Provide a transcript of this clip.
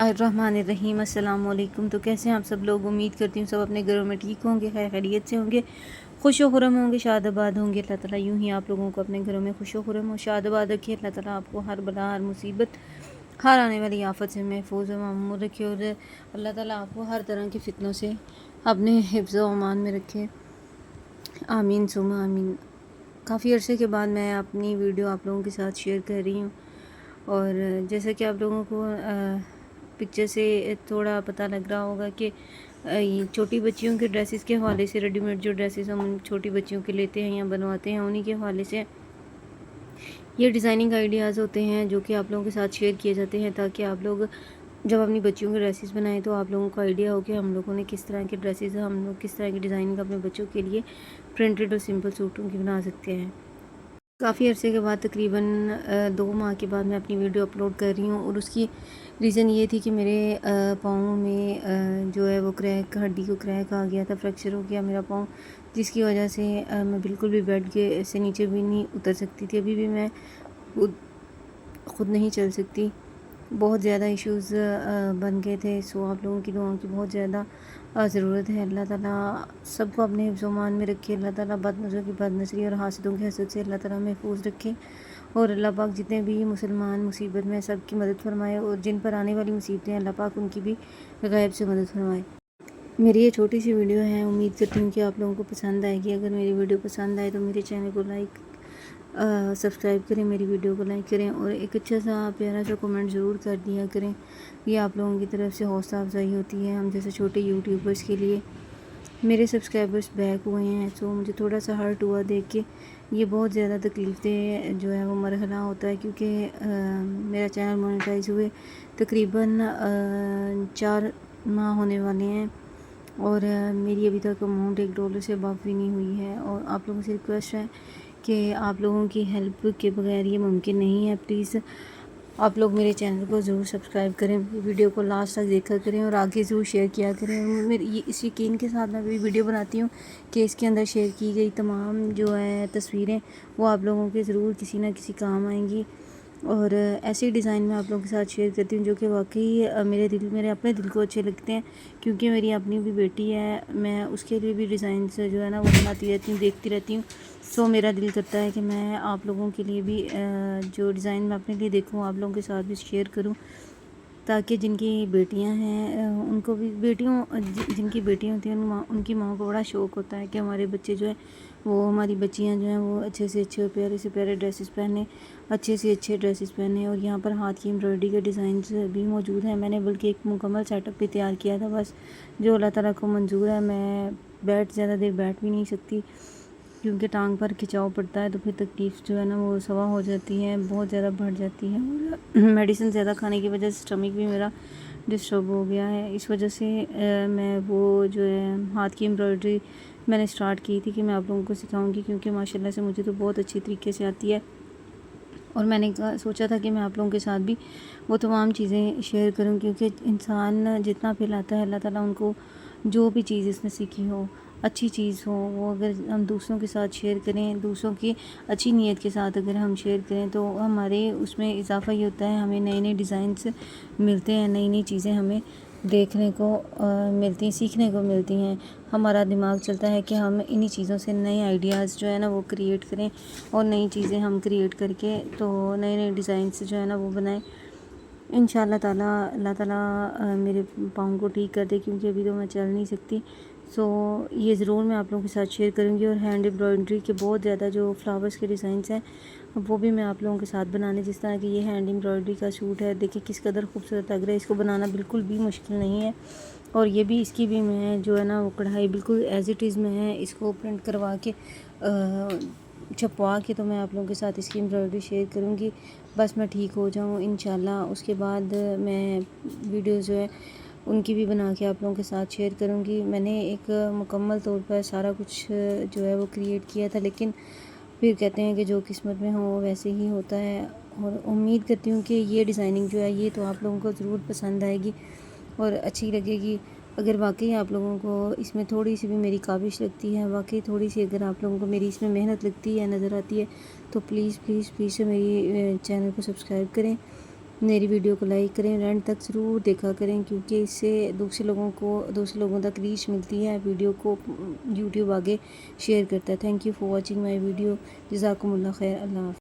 الرحمن الرحیم السلام علیکم۔ تو کیسے ہیں آپ سب لوگ؟ امید کرتی ہوں سب اپنے گھروں میں ٹھیک ہوں گے، خیر خیریت سے ہوں گے، خوش و خرم ہوں گے، شاد آباد ہوں گے۔ اللہ تعالیٰ یوں ہی آپ لوگوں کو اپنے گھروں میں خوش و خرم اور شاد آباد رکھے۔ اللہ تعالیٰ آپ کو ہر بلا، ہر مصیبت، ہر آنے والی آفت سے محفوظ و معمور رکھے، اور اللہ تعالیٰ آپ کو ہر طرح کے فتنوں سے اپنے حفظ و امان میں رکھے، آمین ثم آمین۔ کافی عرصے کے بعد میں اپنی ویڈیو آپ لوگوں کے ساتھ شیئر کر رہی ہوں، اور جیسا کہ آپ لوگوں کو پکچر سے تھوڑا پتہ لگ رہا ہوگا کہ چھوٹی بچیوں کے ڈریسز کے حوالے سے ریڈی میڈ جو ڈریسز ہم چھوٹی بچیوں کے لیتے ہیں یا بنواتے ہیں، انہی کے حوالے سے یہ ڈیزائننگ آئیڈیاز ہوتے ہیں جو کہ آپ لوگوں کے ساتھ شیئر کیے جاتے ہیں، تاکہ آپ لوگ جب اپنی بچیوں کے ڈریسز بنائیں تو آپ لوگوں کو آئیڈیا ہو کہ ہم لوگوں نے کس طرح کے ڈریسز، ہم لوگ کس طرح کی ڈیزائننگ اپنے بچوں کے لیے پرنٹڈ اور سمپل سوٹوں کی بنا سکتے ہیں۔ کافی عرصے کے بعد، تقریباً 2 ماہ کے بعد میں اپنی ویڈیو اپلوڈ کر رہی ہوں، اور اس کی ریزن یہ تھی کہ میرے پاؤں میں جو ہے وہ کریک، ہڈی کو کریک آ گیا تھا، فریکچر ہو گیا میرا پاؤں، جس کی وجہ سے میں بالکل بھی بیڈ کے سے نیچے بھی نہیں اتر سکتی تھی۔ ابھی بھی میں خود نہیں چل سکتی، بہت زیادہ ایشوز بن گئے تھے۔ سو آپ لوگوں کی دعاؤں کی بہت زیادہ ضرورت ہے۔ اللہ تعالیٰ سب کو اپنے حفظ و امان میں رکھے، اللہ تعالیٰ بد نظروں کی بد نظری اور حاسدوں کی حسد سے اللہ تعالیٰ محفوظ رکھے، اور اللہ پاک جتنے بھی مسلمان مصیبت میں سب کی مدد فرمائے، اور جن پر آنے والی مصیبتیں اللہ پاک ان کی بھی غیب سے مدد فرمائے۔ میری یہ چھوٹی سی ویڈیو ہے، امید کرتی ہوں کہ آپ لوگوں کو پسند آئے گی۔ اگر میری ویڈیو پسند آئے تو میرے چینل کو سبسکرائب کریں، میری ویڈیو کو لائک کریں، اور ایک اچھا سا پیارا سا کمنٹ ضرور کر دیا کریں۔ یہ آپ لوگوں کی طرف سے حوصلہ افزائی ہوتی ہے ہم جیسے چھوٹے یوٹیوبرز کے لیے۔ میرے سبسکرائبرز بیک ہوئے ہیں، سو مجھے تھوڑا سا ہرٹ ہوا دیکھ کے۔ یہ بہت زیادہ تکلیف دہ جو ہے وہ مرحلہ ہوتا ہے، کیونکہ میرا چینل مونیٹائز ہوئے تقریباً 4 ماہ ہونے والے ہیں، اور میری ابھی تک اماؤنٹ $1 سے ابو بھی نہیں ہوئی ہے، اور آپ لوگوں سے ریکویسٹ ہے کہ آپ لوگوں کی ہیلپ کے بغیر یہ ممکن نہیں ہے۔ پلیز آپ لوگ میرے چینل کو ضرور سبسکرائب کریں، ویڈیو کو لاسٹ تک دیکھا کریں، اور آگے ضرور شیئر کیا کریں۔ میری اس یقین کے ساتھ میں ویڈیو بناتی ہوں کہ اس کے اندر شیئر کی گئی تمام جو ہے تصویریں وہ آپ لوگوں کے ضرور کسی نہ کسی کام آئیں گی، اور ایسے ڈیزائن میں آپ لوگوں کے ساتھ شیئر کرتی ہوں جو کہ واقعی میرے اپنے دل کو اچھے لگتے ہیں، کیونکہ میری اپنی بھی بیٹی ہے، میں اس کے لیے بھی ڈیزائنس جو ہے نا وہ بناتی رہتی ہوں، دیکھتی رہتی ہوں۔ سو میرا دل کرتا ہے کہ میں آپ لوگوں کے لیے بھی جو ڈیزائن میں اپنے لیے دیکھوں آپ لوگوں کے ساتھ بھی شیئر کروں، تاکہ جن کی بیٹیاں ہیں ان کو بھی جن کی بیٹیاں ہوتی ہیں ان کی ماں کو بڑا شوق ہوتا ہے کہ ہمارے بچے جو ہیں وہ، ہماری بچیاں جو ہیں وہ اچھے سے اچھے، پیارے سے پیارے ڈریسز پہنیں، اچھے سے اچھے ڈریسز پہنیں۔ اور یہاں پر ہاتھ کی امبرائڈری کے ڈیزائنز بھی موجود ہیں، میں نے بلکہ ایک مکمل سیٹ اپ بھی تیار کیا تھا، بس جو اللہ تعالیٰ کو منظور ہے۔ میں زیادہ دیر بیٹھ بھی نہیں سکتی، کیونکہ ٹانگ پر کھچاؤ پڑتا ہے، تو پھر تکلیف جو ہے نا وہ سوا ہو جاتی ہے، بہت زیادہ بڑھ جاتی ہے، اور میڈیسن زیادہ کھانے کی وجہ سے اسٹمک بھی میرا ڈسٹرب ہو گیا ہے۔ اس وجہ سے میں وہ جو ہے ہاتھ کی امبرائڈری میں نے سٹارٹ کی تھی کہ میں آپ لوگوں کو سکھاؤں گی، کیونکہ ماشاءاللہ سے مجھے تو بہت اچھی طریقے سے آتی ہے، اور میں نے سوچا تھا کہ میں آپ لوگوں کے ساتھ بھی وہ تمام چیزیں شیئر کروں، کیونکہ انسان جتنا پھیلاتا ہے اللہ تعالیٰ ان کو جو بھی چیز اس نے سیکھی ہو، اچھی چیز ہو، وہ اگر ہم دوسروں کے ساتھ شیئر کریں، دوسروں کی اچھی نیت کے ساتھ اگر ہم شیئر کریں تو ہمارے اس میں اضافہ ہی ہوتا ہے، ہمیں نئے نئے ڈیزائنس ملتے ہیں، نئی نئی چیزیں ہمیں دیکھنے کو ملتی ہیں، سیکھنے کو ملتی ہیں۔ ہمارا دماغ چلتا ہے کہ ہم انہی چیزوں سے نئے آئیڈیاز جو ہے نا وہ کریٹ کریں، اور نئی چیزیں ہم کریٹ کر کے تو نئے نئے ڈیزائنس جو ہے نا وہ بنائیں۔ انشاءاللہ تعالیٰ اللہ تعالیٰ میرے پاؤں کو ٹھیک کر دے، کیونکہ ابھی تو میں چل نہیں سکتی۔ سو یہ ضرور میں آپ لوگوں کے ساتھ شیئر کروں گی، اور ہینڈ امبرائڈری کے بہت زیادہ جو فلاورز کے ڈیزائنس ہیں وہ بھی میں آپ لوگوں کے ساتھ بنانے، جس طرح کہ یہ ہینڈ امبرائڈری کا سوٹ ہے، دیکھیں کس قدر خوبصورت لگ رہا ہے، اس کو بنانا بالکل بھی مشکل نہیں ہے، اور یہ بھی اس کی بھی میں جو ہے نا وہ کڑھائی بالکل ایز اٹ از میں اس کو پرنٹ کروا کے چھپوا کے تو میں آپ لوگوں کے ساتھ اس کی امبرائڈری شیئر کروں گی، بس میں ٹھیک ہو جاؤں انشاءاللہ۔ اس کے بعد میں ویڈیوز جو ہے ان کی بھی بنا کے آپ لوگوں کے ساتھ شیئر کروں گی۔ میں نے ایک مکمل طور پر سارا کچھ جو ہے وہ کریٹ کیا تھا، لیکن پھر کہتے ہیں کہ جو قسمت میں ہو ویسے ہی ہوتا ہے، اور امید کرتی ہوں کہ یہ ڈیزائننگ جو ہے یہ تو آپ لوگوں کو ضرور پسند آئے گی اور اچھی لگے گی۔ اگر واقعی آپ لوگوں کو اس میں تھوڑی سی بھی میری کاوش لگتی ہے، واقعی تھوڑی سی اگر آپ لوگوں کو میری اس میں محنت لگتی ہے، نظر آتی ہے، تو پلیز پلیز پلیز سے میری چینل کو سبسکرائب کریں، میری ویڈیو کو لائک کریں، اینڈ تک ضرور دیکھا کریں، کیونکہ اس سے دوسرے لوگوں تک ریچ ملتی ہے، ویڈیو کو یوٹیوب آگے شیئر کرتا ہے۔ Thank you for watching my video, جزاکم اللہ خیر، اللہ حافظ۔